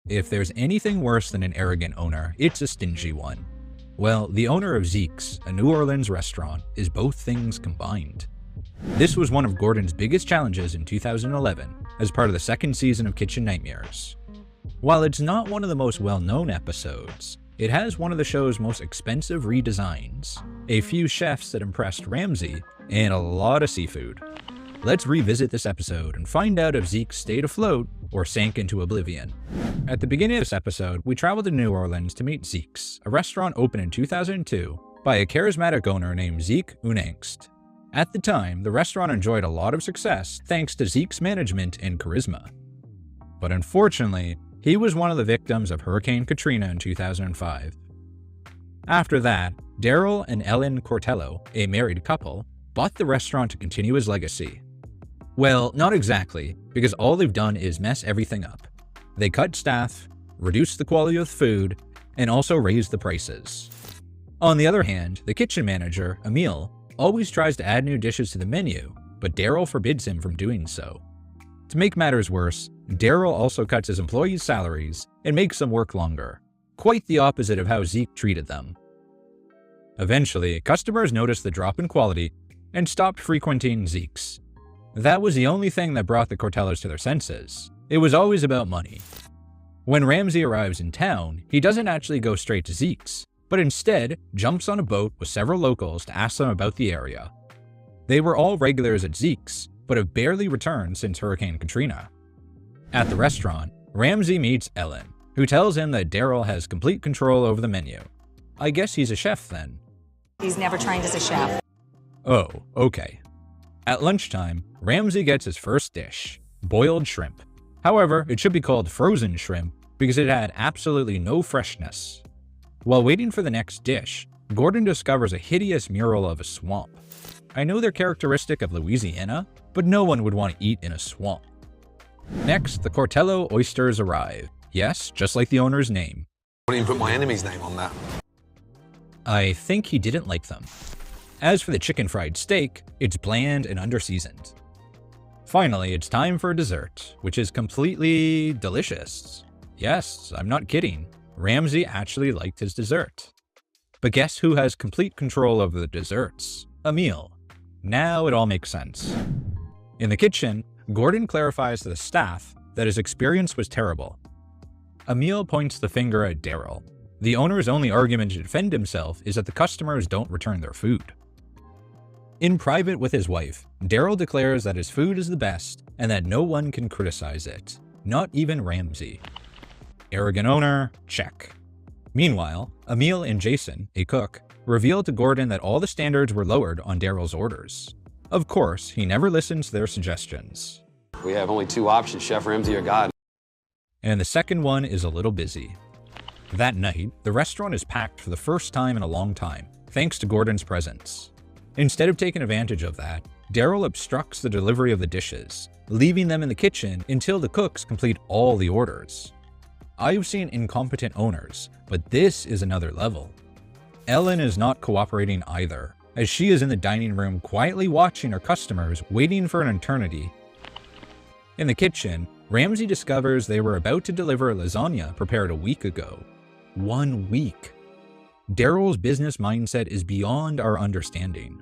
If there's anything worse than an arrogant owner, it's a stingy one. Well, the owner of Zeke's, a New Orleans restaurant, is both things combined. This was one of Gordon's biggest challenges in 2011 as part of the second season of Kitchen Nightmares. While it's not one of the most well-known episodes, it has one of the show's most expensive redesigns, a few chefs that impressed Ramsay, and a lot of seafood. Let's revisit this episode and find out if Zeke stayed afloat or sank into oblivion. At the beginning of this episode, we travel to New Orleans to meet Zeke's, a restaurant opened in 2002 by a charismatic owner named Zeke Unangst. At the time, the restaurant enjoyed a lot of success thanks to Zeke's management and charisma. But unfortunately, he was one of the victims of Hurricane Katrina in 2005. After that, Darryl and Ellen Cortello, a married couple, bought the restaurant to continue his legacy. Well, not exactly, because all they've done is mess everything up. They cut staff, reduced the quality of the food, and also raised the prices. On the other hand, the kitchen manager, Emil, always tries to add new dishes to the menu, but Darryl forbids him from doing so. To make matters worse, Darryl also cuts his employees' salaries and makes them work longer, quite the opposite of how Zeke treated them. Eventually, customers noticed the drop in quality and stopped frequenting Zeke's. That was the only thing that brought the Cortellos to their senses. It was always about money. When Ramsay arrives in town, he doesn't actually go straight to Zeke's, but instead jumps on a boat with several locals to ask them about the area. They were all regulars at Zeke's, but have barely returned since Hurricane Katrina. At the restaurant, Ramsay meets Ellen, who tells him that Darryl has complete control over the menu. I guess he's a chef then. He's never trained as a chef. Oh, okay. At lunchtime, Ramsay gets his first dish, boiled shrimp. However, it should be called frozen shrimp because it had absolutely no freshness. While waiting for the next dish, Gordon discovers a hideous mural of a swamp. I know they're characteristic of Louisiana, but no one would want to eat in a swamp. Next, the Cortello oysters arrive. Yes, just like the owner's name. I wouldn't even put my enemy's name on that. I think he didn't like them. As for the chicken fried steak, it's bland and underseasoned. Finally, it's time for dessert, which is completely delicious. Yes, I'm not kidding. Ramsay actually liked his dessert. But guess who has complete control over the desserts? Emil. Now it all makes sense. In the kitchen, Gordon clarifies to the staff that his experience was terrible. Emil points the finger at Darryl. The owner's only argument to defend himself is that the customers don't return their food. In private with his wife, Darryl declares that his food is the best and that no one can criticize it, not even Ramsay. Arrogant owner, check. Meanwhile, Emil and Jason, a cook, reveal to Gordon that all the standards were lowered on Darryl's orders. Of course, he never listens to their suggestions. We have only two options, Chef Ramsay or God. And the second one is a little busy. That night, the restaurant is packed for the first time in a long time, thanks to Gordon's presence. Instead of taking advantage of that, Darryl obstructs the delivery of the dishes, leaving them in the kitchen until the cooks complete all the orders. I've seen incompetent owners, but this is another level. Ellen is not cooperating either, as she is in the dining room quietly watching her customers waiting for an eternity. In the kitchen, Ramsay discovers they were about to deliver a lasagna prepared a week ago. 1 week. Darryl's business mindset is beyond our understanding.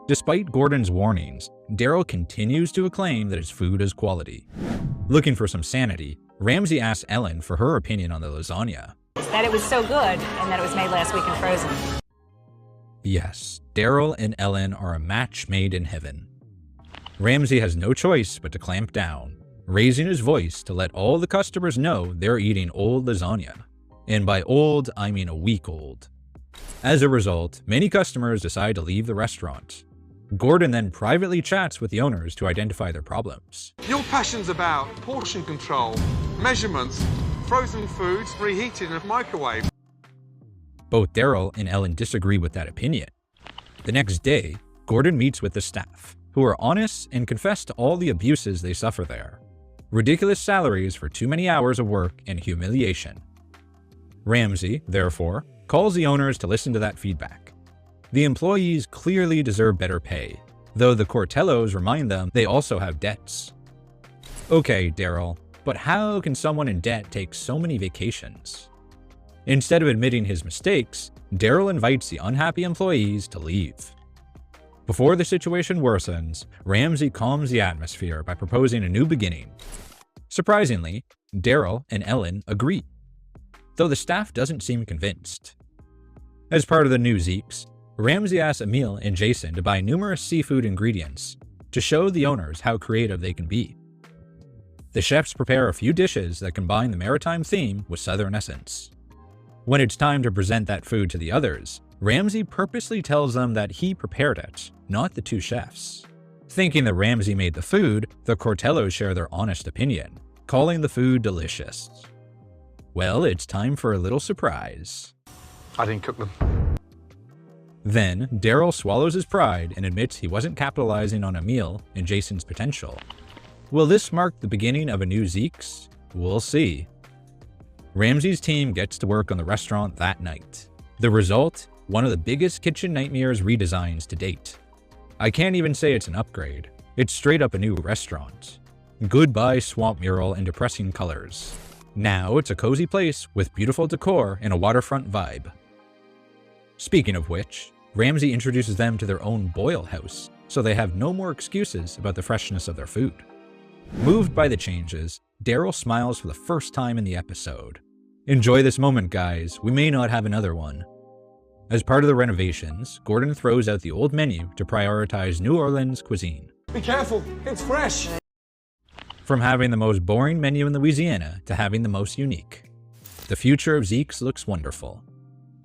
Despite Gordon's warnings, Darryl continues to acclaim that his food is quality. Looking for some sanity, Ramsay asks Ellen for her opinion on the lasagna. That it was so good and that it was made last week in frozen. Yes, Darryl and Ellen are a match made in heaven. Ramsay has no choice but to clamp down, raising his voice to let all the customers know they're eating old lasagna. And by old, I mean a week old. As a result, many customers decide to leave the restaurant. Gordon then privately chats with the owners to identify their problems. Your passion's about portion control, measurements, frozen foods reheated in a microwave. Both Darryl and Ellen disagree with that opinion. The next day, Gordon meets with the staff, who are honest and confess to all the abuses they suffer there. Ridiculous salaries for too many hours of work and humiliation. Ramsay, therefore, calls the owners to listen to that feedback. The employees clearly deserve better pay, though the Cortellos remind them they also have debts. Okay, Darryl, But how can someone in debt take so many vacations? Instead of admitting his mistakes, Darryl invites the unhappy employees to leave. Before the situation worsens, Ramsay calms the atmosphere by proposing a new beginning. Surprisingly, Darryl and Ellen agree, though the staff doesn't seem convinced. As part of the new Zekes, Ramsay asks Emil and Jason to buy numerous seafood ingredients to show the owners how creative they can be. The chefs prepare a few dishes that combine the maritime theme with southern essence. When it's time to present that food to the others, Ramsay purposely tells them that he prepared it, not the two chefs. Thinking that Ramsay made the food, the Cortellos share their honest opinion, calling the food delicious. Well, it's time for a little surprise. I didn't cook them. Then, Darryl swallows his pride and admits he wasn't capitalizing on Emil and Jason's potential. Will this mark the beginning of a new Zekes? We'll see. Ramsay's team gets to work on the restaurant that night. The result? One of the biggest kitchen nightmares redesigns to date. I can't even say it's an upgrade. It's straight up a new restaurant. Goodbye swamp mural and depressing colors. Now it's a cozy place with beautiful decor and a waterfront vibe. Speaking of which, Ramsay introduces them to their own boil house, so they have no more excuses about the freshness of their food. Moved by the changes, Darryl smiles for the first time in the episode. Enjoy this moment, guys. We may not have another one. As part of the renovations, Gordon throws out the old menu to prioritize New Orleans cuisine. Be careful, it's fresh. From having the most boring menu in Louisiana to having the most unique. The future of Zekes looks wonderful.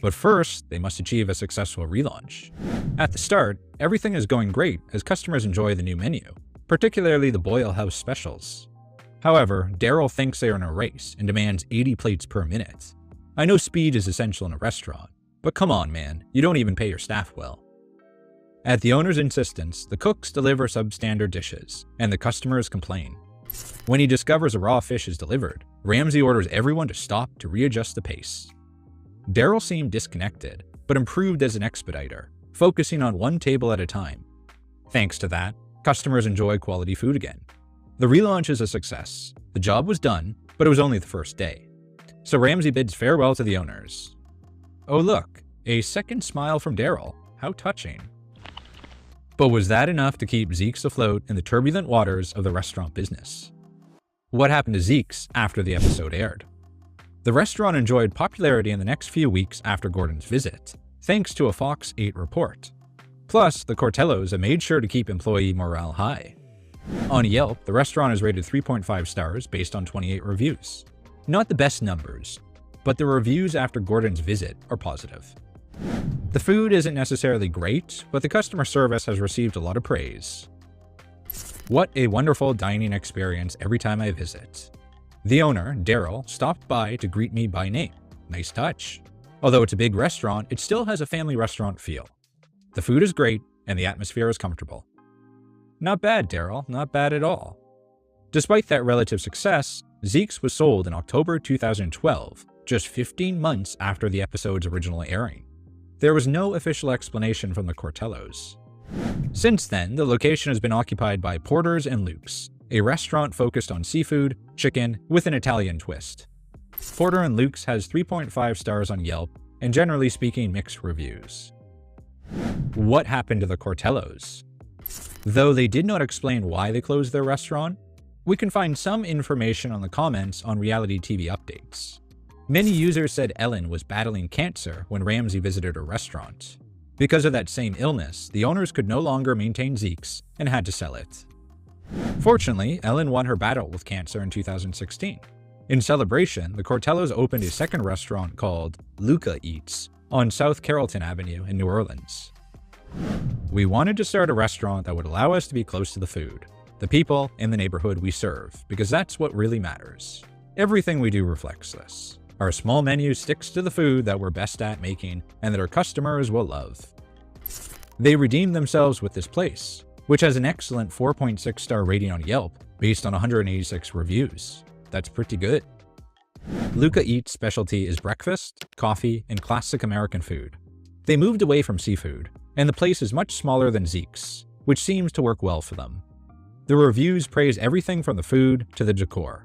But first, they must achieve a successful relaunch. At the start, everything is going great as customers enjoy the new menu, particularly the Boil House specials. However, Darryl thinks they are in a race and demands 80 plates per minute. I know speed is essential in a restaurant, but come on man, you don't even pay your staff well. At the owner's insistence, the cooks deliver substandard dishes, and the customers complain. When he discovers a raw fish is delivered, Ramsay orders everyone to stop to readjust the pace. Darryl seemed disconnected, but improved as an expediter, focusing on one table at a time. Thanks to that, customers enjoy quality food again. The relaunch is a success. The job was done, but it was only the first day. So Ramsay bids farewell to the owners. Oh look, a second smile from Darryl. How touching. But was that enough to keep Zekes afloat in the turbulent waters of the restaurant business? What happened to Zekes after the episode aired? The restaurant enjoyed popularity in the next few weeks after Gordon's visit, thanks to a Fox 8 report. Plus, the Cortellos have made sure to keep employee morale high. On Yelp, the restaurant is rated 3.5 stars based on 28 reviews. Not the best numbers, but the reviews after Gordon's visit are positive. The food isn't necessarily great, but the customer service has received a lot of praise. What a wonderful dining experience every time I visit. The owner, Darryl, stopped by to greet me by name. Nice touch. Although it's a big restaurant, it still has a family restaurant feel. The food is great, and the atmosphere is comfortable. Not bad, Darryl, not bad at all. Despite that relative success, Zekes was sold in October 2012, just 15 months after the episode's original airing. There was no official explanation from the Cortellos. Since then, the location has been occupied by Porter's and Luke's, a restaurant focused on seafood, chicken, with an Italian twist. Porter and Luke's has 3.5 stars on Yelp, and generally speaking mixed reviews. What happened to the Cortellos? Though they did not explain why they closed their restaurant, we can find some information on the comments on reality TV updates. Many users said Ellen was battling cancer when Ramsay visited her restaurant. Because of that same illness, the owners could no longer maintain Zekes and had to sell it. Fortunately, Ellen won her battle with cancer in 2016. In celebration, the Cortellos opened a second restaurant called Luca Eats on South Carrollton Avenue in New Orleans. We wanted to start a restaurant that would allow us to be close to the food, the people, and the neighborhood we serve, because that's what really matters. Everything we do reflects this. Our small menu sticks to the food that we're best at making and that our customers will love. They redeemed themselves with this place, which has an excellent 4.6 star rating on Yelp based on 186 reviews. That's pretty good. Luca Eats' specialty is breakfast, coffee, and classic American food. They moved away from seafood, and the place is much smaller than Zeke's, which seems to work well for them. The reviews praise everything from the food to the decor.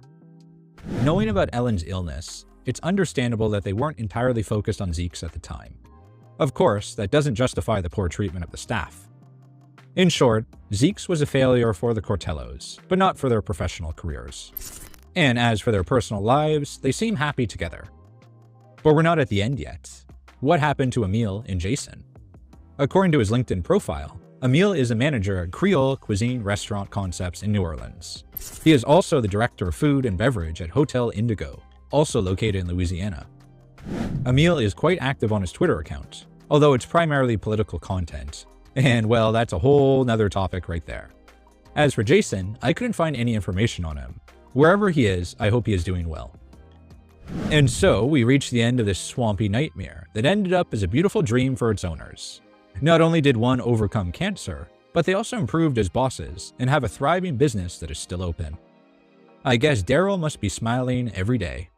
Knowing about Ellen's illness, it's understandable that they weren't entirely focused on Zeke's at the time. Of course, that doesn't justify the poor treatment of the staff. In short, Zeke's was a failure for the Cortellos, but not for their professional careers. And as for their personal lives, they seem happy together. But we're not at the end yet. What happened to Emile and Jason? According to his LinkedIn profile, Emile is a manager at Creole Cuisine Restaurant Concepts in New Orleans. He is also the director of food and beverage at Hotel Indigo, also located in Louisiana. Emile is quite active on his Twitter account, although it's primarily political content. And well, that's a whole nother topic right there. As for Jason, I couldn't find any information on him. Wherever he is, I hope he is doing well. And so we reached the end of this swampy nightmare that ended up as a beautiful dream for its owners. Not only did one overcome cancer, but they also improved as bosses and have a thriving business that is still open. I guess Darryl must be smiling every day.